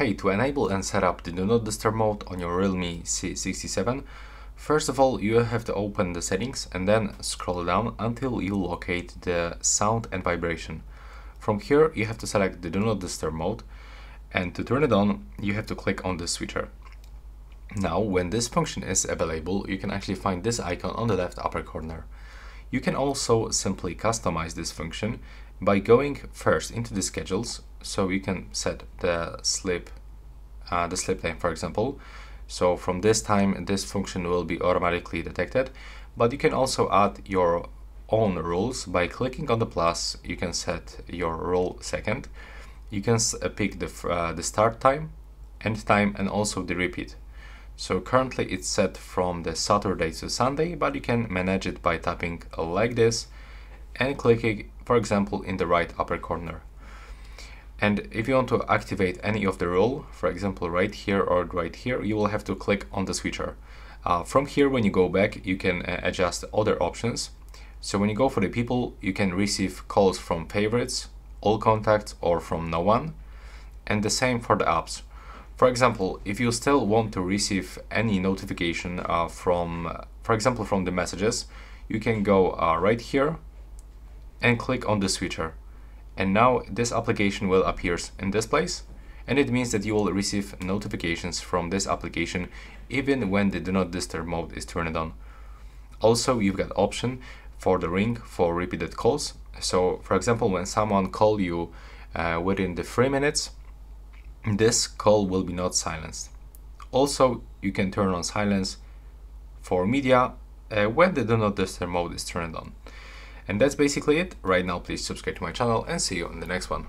Okay, to enable and set up the Do Not Disturb mode on your Realme C67, first of all you have to open the settings and then scroll down until you locate the sound and vibration. From here you have to select the Do Not Disturb mode, and to turn it on you have to click on the switcher. Now when this function is available, you can actually find this icon on the left upper corner. You can also simply customize this function by going first into the schedules, so you can set the sleep time, for example. So from this time this function will be automatically detected, but you can also add your own rules by clicking on the plus. You can set your rule second. You can pick the start time, end time, and also the repeat. So currently it's set from the Saturday to Sunday, but you can manage it by tapping like this and clicking, for example, in the right upper corner. And if you want to activate any of the rule, for example right here or right here, you will have to click on the switcher. From here, when you go back, you can adjust other options. So when you go for the people, you can receive calls from favorites, all contacts, or from no one. And the same for the apps. For example, if you still want to receive any notification for example, from the messages, you can go right here and click on the switcher. And now this application will appear in this place, and it means that you will receive notifications from this application even when the Do Not Disturb mode is turned on. Also, you've got option for the ring for repeated calls. So for example, when someone calls you within the 3 minutes, this call will be not silenced. Also, you can turn on silence for media when the Do Not Disturb mode is turned on. And that's basically it. Right now, please subscribe to my channel and see you in the next one.